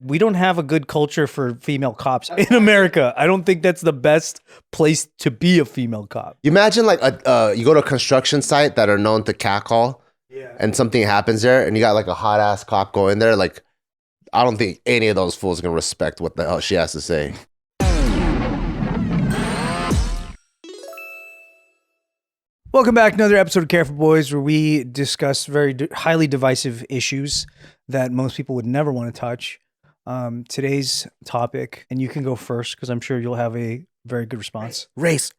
we don't have a good culture for female cops in America. I don't think that's the best place to be a female cop. You imagine like you go to a construction site that are known to catcall, and something happens there, and you got like a hot ass cop going there. Like, I don't think any of those fools are gonna respect what the hell she has to say. Welcome back to another episode of Careful Boys, where we discuss very highly divisive issues that most people would never want to touch. Today's topic, and you can go first because I'm sure you'll have a very good response. Race.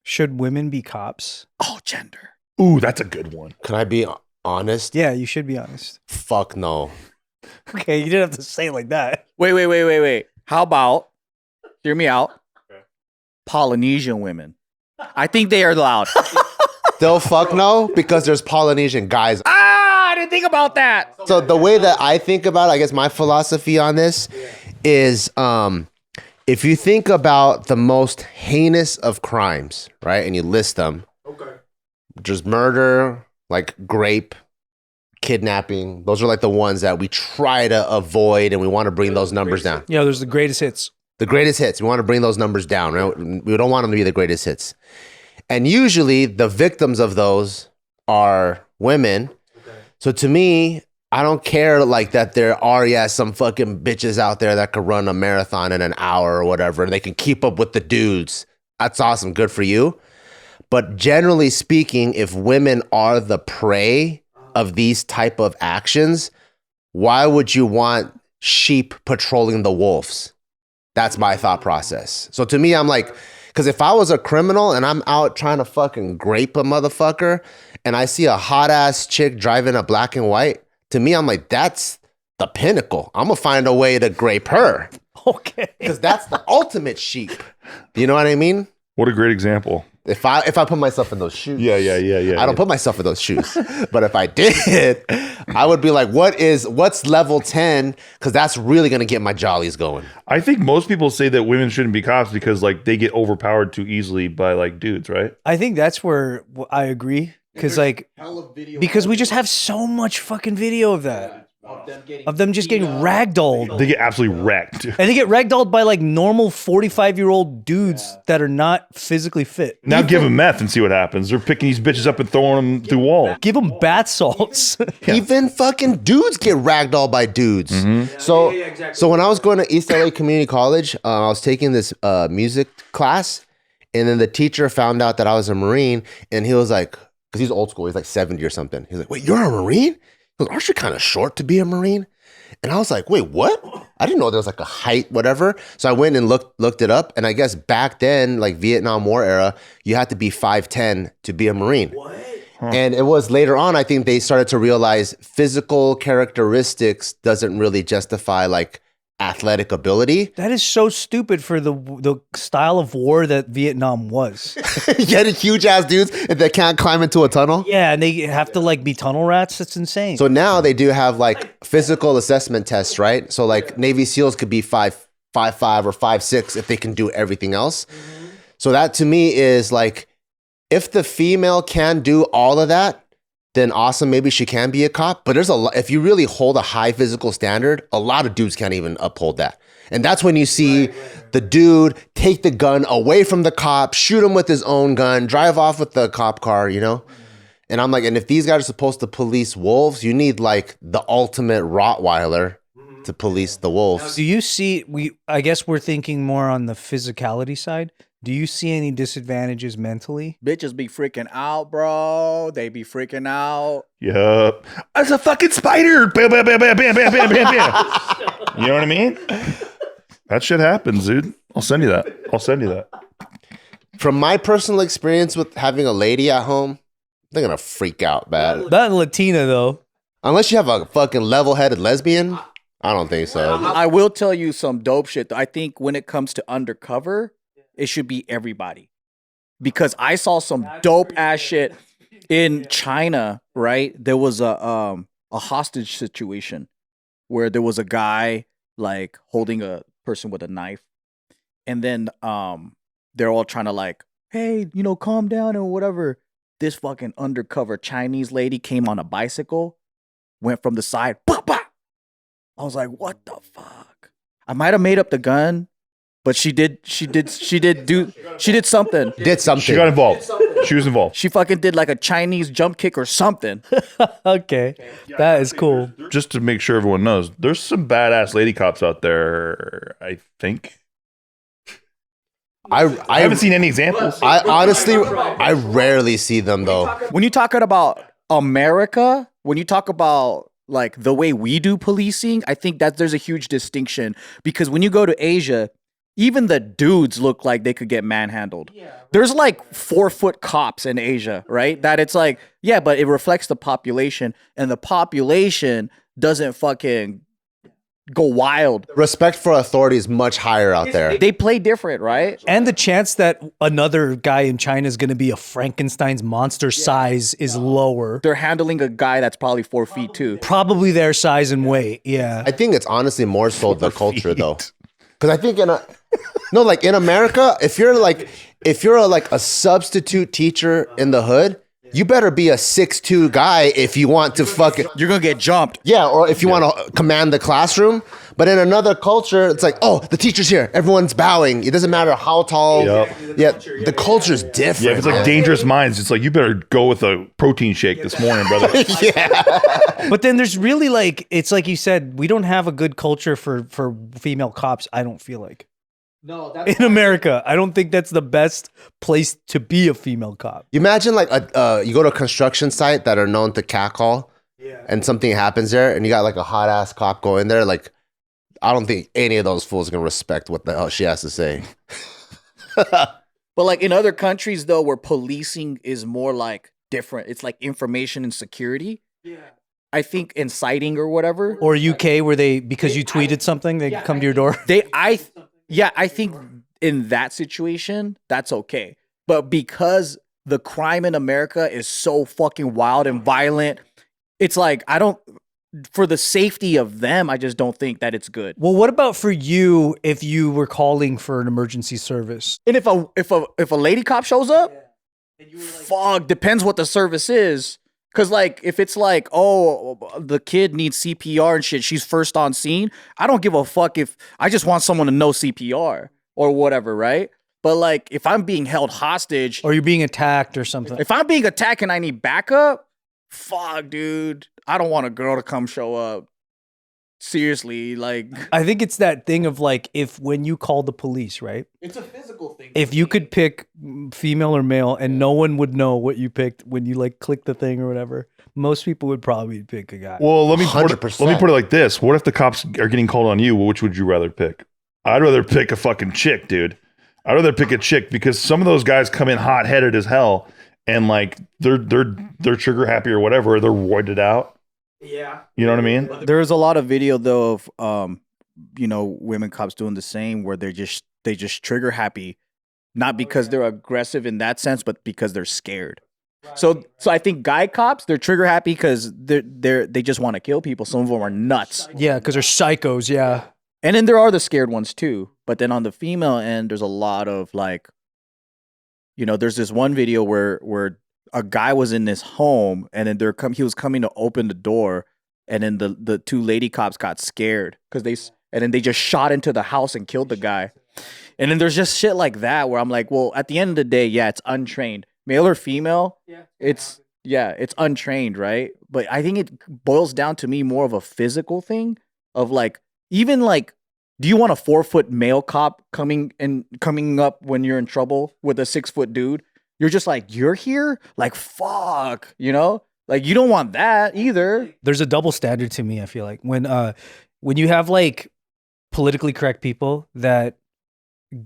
Should women be cops? Oh, gender. Ooh, that's a good one. Can I be honest? Yeah, you should be honest. Fuck no. Okay, you didn't have to say it like that. Wait. How about, hear me out, Polynesian women? I think they are allowed. Still fuck no, because there's Polynesian guys. I didn't think about that. So the way that I think about it, I guess my philosophy on this is if you think about the most heinous of crimes, right, and you list them, just murder, like rape, kidnapping, those are like the ones that we try to avoid, and we want to bring those numbers down. Yeah, there's the greatest hits. The greatest hits. We want to bring those numbers down, right? We don't want them to be the greatest hits. And usually the victims of those are women. So to me, I don't care like that there are, some fucking bitches out there that could run a marathon in an hour or whatever, and they can keep up with the dudes. That's awesome. Good for you. But generally speaking, if women are the prey of these type of actions, why would you want sheep patrolling the wolves? That's my thought process. So to me, I'm like, because if I was a criminal and I'm out trying to fucking grape a motherfucker and I see a hot ass chick driving a black and white, to me, I'm like, that's the pinnacle. I'm going to find a way to grape her. Okay. Because that's the ultimate sheep. You know what I mean? What a great example. If I put myself in those shoes. Yeah. I don't put myself in those shoes. But if I did, I would be like, what's level 10? Because that's really going to get my jollies going. I think most people say that women shouldn't be cops because like they get overpowered too easily by like dudes, right? I think that's where I agree. Because we just have so much fucking video of that. Of them just getting ragdolled. They get absolutely wrecked. And they get ragdolled by like normal 45-year-old dudes that are not physically fit. Now give them meth and see what happens. They're picking these bitches up and throwing them through walls. Give them bath salts. Even fucking dudes get ragdolled by dudes. Mm-hmm. So when I was going to East LA Community College, I was taking this music class, and then the teacher found out that I was a Marine, and he was like, because he's old school, he's like 70 or something. He's like, wait, you're a Marine? He goes, aren't you kind of short to be a Marine? And I was like, wait, what? I didn't know there was like a height, whatever. So I went and looked it up. And I guess back then, like Vietnam War era, you had to be 5'10" to be a Marine. What? Huh. And it was later on, I think they started to realize physical characteristics doesn't really justify like athletic ability. That is so stupid for the style of war that Vietnam was. Getting huge ass dudes that can't climb into a tunnel. Yeah, and they have to like be tunnel rats. That's insane. So now they do have like physical assessment tests, right? So like Navy SEALs could be 5'5" or 5'6" if they can do everything else. Mm-hmm. So that to me is like, if the female can do all of that, then awesome, maybe she can be a cop. But there's a lot, if you really hold a high physical standard, a lot of dudes can't even uphold that. And that's when you see the dude take the gun away from the cop, shoot him with his own gun, drive off with the cop car, you know? And I'm like, and if these guys are supposed to police wolves, you need like the ultimate Rottweiler to police the wolves. Do you see, I guess we're thinking more on the physicality side. Do you see any disadvantages mentally? Bitches be freaking out, bro. They be freaking out. Yup. It's a fucking spider. Bam, bam, bam, bam, bam, bam, bam, bam, bam. You know what I mean? That shit happens, dude. I'll send you that. From my personal experience with having a lady at home, they're gonna freak out bad. Not Latina, though. Unless you have a fucking level-headed lesbian, I don't think so. I will tell you some dope shit. I think when it comes to undercover, it should be everybody. Because I saw some dope ass shit in China, right? There was a hostage situation where there was a guy like holding a person with a knife. And then they're all trying to like, hey, calm down or whatever. This fucking undercover Chinese lady came on a bicycle, went from the side, pop, pop, I was like, what the fuck? I might have made up the gun, but she did something. Did something. She got involved. She was involved. She fucking did like a Chinese jump kick or something. Okay, that is cool. Just to make sure everyone knows, there's some badass lady cops out there, I think. I haven't seen any examples. I honestly, I rarely see them though. When you talking about America, when you talk about like the way we do policing, I think that there's a huge distinction because when you go to Asia, even the dudes look like they could get manhandled. There's like 4-foot cops in Asia, right? That it's like, yeah, but it reflects the population, and the population doesn't fucking go wild. Respect for authority is much higher out there. They play different, right? And the chance that another guy in China is going to be a Frankenstein's monster size is lower. They're handling a guy that's probably 4 feet too. Probably their size and weight. Yeah. I think it's honestly more so the culture though. Because I think like in America, if you're like a substitute teacher in the hood, you better be a 6'2" guy if you want to fucking. You're gonna get jumped. Yeah, or if you want to command the classroom. But in another culture, it's like, oh, the teacher's here. Everyone's bowing. It doesn't matter how tall. Yep. Yeah, the culture's different. Yeah, if it's like Dangerous Minds, it's like you better go with a protein shake this morning, brother. But then there's really like, it's like you said, we don't have a good culture for female cops, I don't feel like. No, that's In America, I don't think that's the best place to be a female cop. You imagine like you go to a construction site that are known to catcall, and something happens there, and you got like a hot ass cop go in there. Like, I don't think any of those fools are gonna respect what the hell she has to say. But like in other countries though, where policing is more like different, it's like information and security. Yeah. I think inciting or whatever. Or UK, where because you tweeted something, they come to your door. I think in that situation, that's okay. But because the crime in America is so fucking wild and violent, it's like, for the safety of them, I just don't think that it's good. Well, what about for you if you were calling for an emergency service? And if a lady cop shows up, fuck, depends what the service is. Cause like if it's like, oh, the kid needs CPR and shit, she's first on scene. I don't give a fuck if I just want someone to know CPR or whatever, right? But like if I'm being held hostage or you're being attacked or something. If I'm being attacked and I need backup, fuck, dude. I don't want a girl to come show up. Seriously, like I think it's that thing of like when you call the police, right? It's a physical thing. If you could pick female or male and no one would know what you picked when you like click the thing or whatever, most people would probably pick a guy. Well, let me 100%. put it like this. What if the cops are getting called on you? Which would you rather pick? I'd rather pick a fucking chick, dude. I'd rather pick a chick because some of those guys come in hot-headed as hell and like they're trigger happy or whatever, they're roided out. Yeah. You know what I mean? There's a lot of video though of women cops doing the same where they just trigger happy, not because they're aggressive in that sense, but because they're scared. So I think guy cops, they're trigger happy because they just want to kill people. Some of them are nuts. Yeah, because they're psychos. Yeah. And then there are the scared ones too. But then on the female end, there's a lot of like, there's this one video where a guy was in this home and then he was coming to open the door and then the two lady cops got scared and then they just shot into the house and killed the guy. And then there's just shit like that where I'm like, well, at the end of the day, yeah, it's untrained. Male or female, it's untrained, right? But I think it boils down to me more of a physical thing of like, even like, do you want a 4-foot male cop coming up when you're in trouble with a 6-foot dude? You're just like, you're here? Like, fuck, Like, you don't want that either. There's a double standard to me, I feel like. When you have, like, politically correct people that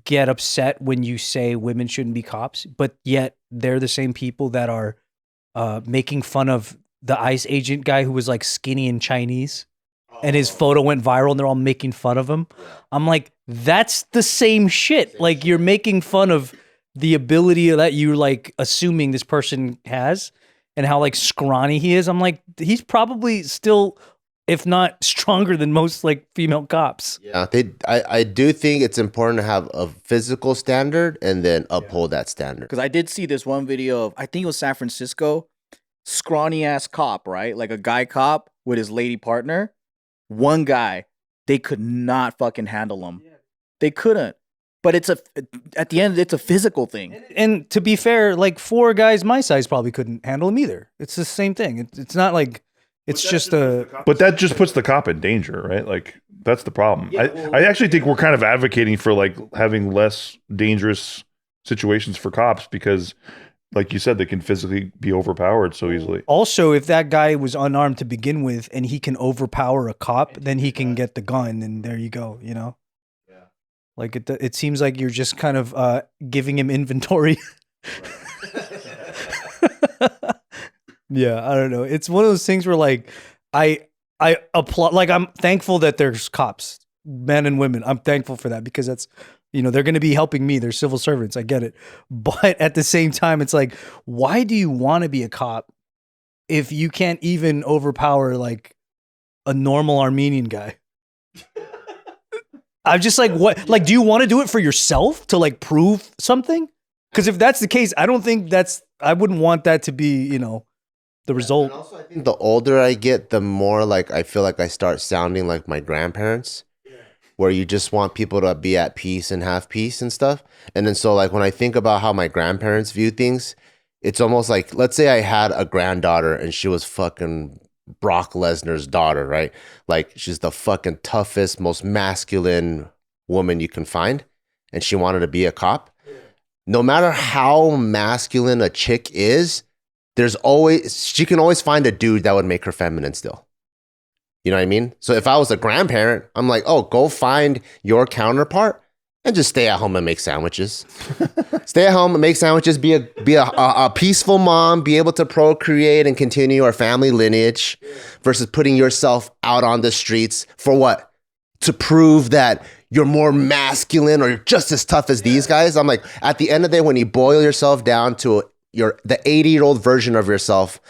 get upset when you say women shouldn't be cops, but yet they're the same people that are making fun of the ICE agent guy who was, like, skinny and Chinese, and his photo went viral, and they're all making fun of him. I'm like, that's the same shit. Like, you're making fun of the ability that you like assuming this person has and how like scrawny he is. I'm like, he's probably still, if not stronger than most like female cops. Yeah, I do think it's important to have a physical standard and then uphold that standard. Because I did see this one video of, I think it was San Francisco, scrawny ass cop, right? Like a guy cop with his lady partner one guy, they could not fucking handle him. They couldn't. But at the end, it's a physical thing. And to be fair, like 4 guys my size probably couldn't handle him either. It's the same thing. It's not like it's just a. But that just puts the cop in danger, right? Like that's the problem. I actually think we're kind of advocating for like having less dangerous situations for cops because, like you said, they can physically be overpowered so easily. Also, if that guy was unarmed to begin with and he can overpower a cop, then he can get the gun, and there you go. You know. Like it seems like you're just kind of giving him inventory. Yeah, I don't know. It's one of those things where like I applaud. Like I'm thankful that there's cops, men and women. I'm thankful for that because that's they're going to be helping me. They're civil servants. I get it, but at the same time, it's like, why do you want to be a cop if you can't even overpower like a normal Armenian guy? I'm just like, what? Like, do you want to do it for yourself to like prove something? Because if that's the case, I don't think I wouldn't want that to be, the result. And also, I think the older I get, the more like I feel like I start sounding like my grandparents, where you just want people to be at peace and have peace and stuff. And then so like when I think about how my grandparents view things, it's almost like, let's say I had a granddaughter and she was fucking Brock Lesnar's daughter, right? Like she's the fucking toughest, most masculine woman you can find, and she wanted to be a cop. No matter how masculine a chick is, she can always find a dude that would make her feminine still. You know what I mean? So if I was a grandparent, I'm like, oh, go find your counterpart and just stay at home and make sandwiches. Stay at home and make sandwiches, be a peaceful mom, be able to procreate and continue our family lineage versus putting yourself out on the streets for what? To prove that you're more masculine or you're just as tough as these guys. I'm like, at the end of the day, when you boil yourself down to the 80-year-old version of yourself,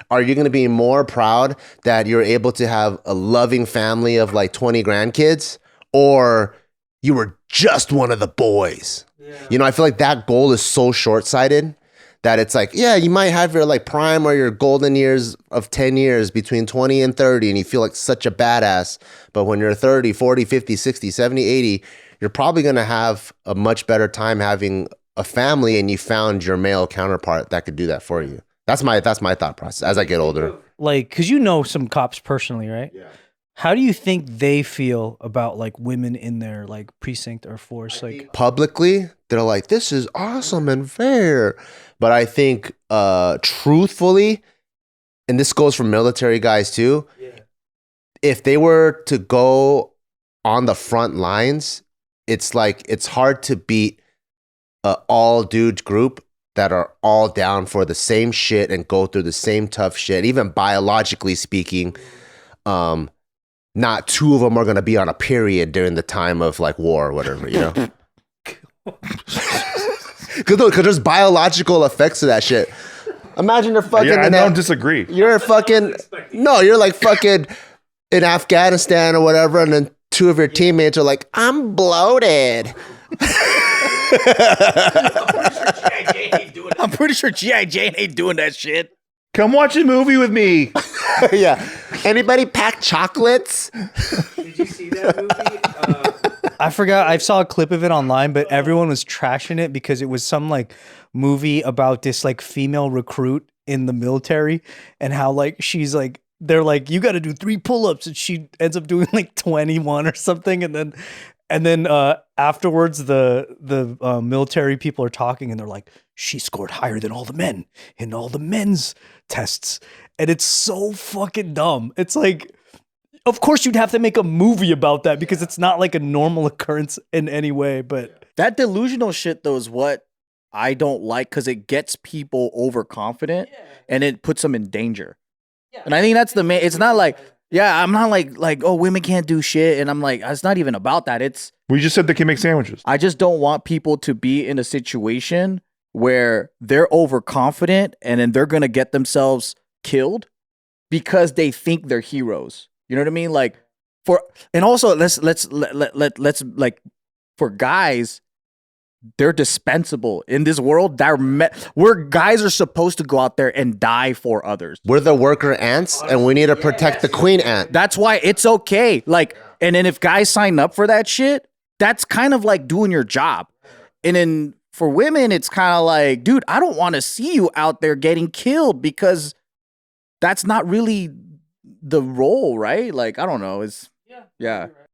are you going to be more proud that you're able to have a loving family of like 20 grandkids, or you were just one of the boys? Yeah. I feel like that goal is so short-sighted that it's like, yeah, you might have your like prime or your golden years of 10 years between 20 and 30 and you feel like such a badass. But when you're 30, 40, 50, 60, 70, 80, you're probably going to have a much better time having a family, and you found your male counterpart that could do that for you. That's my thought process as I get older. Like, because some cops personally, right? Yeah. How do you think they feel about like women in their like precinct or force? Like publicly, they're like, this is awesome and fair. But I think truthfully, and this goes for military guys too, if they were to go on the front lines, it's like it's hard to beat an all dude group that are all down for the same shit and go through the same tough shit. Even biologically speaking, not 2 of them are going to be on a period during the time of like war or whatever, Because there's biological effects to that shit. Imagine you're fucking. Yeah, I don't disagree. You're fucking. No, you're like fucking in Afghanistan or whatever, and then 2 of your teammates are like, I'm bloated. I'm pretty sure G.I. Jane ain't doing that shit. Come watch a movie with me. Yeah. Anybody pack chocolates? Did you see that movie? I forgot. I saw a clip of it online, but everyone was trashing it because it was some like movie about this like female recruit in the military and how like she's like, they're like, you got to do 3 pull-ups, and she ends up doing like 21 or something, and then afterwards the military people are talking and they're like, she scored higher than all the men in all the men's tests, and it's so fucking dumb. It's like, of course you'd have to make a movie about that because it's not like a normal occurrence in any way. But that delusional shit though is what I don't like, because it gets people overconfident and it puts them in danger. And I think that's the main. It's not like, I'm not like, oh, women can't do shit, and I'm like, it's not even about that. We just said they can make sandwiches. I just don't want people to be in a situation where they're overconfident and then they're gonna get themselves killed because they think they're heroes. You know what I mean? Like and also let's like, for guys, they're dispensable in this world. Where guys are supposed to go out there and die for others. We're the worker ants, and we need to protect the queen ant. That's why it's okay. Like, and then if guys sign up for that shit, that's kind of like doing your job. And then for women, it's kind of like, dude, I don't want to see you out there getting killed, because that's not really the role, right? Like, I don't know. Yeah.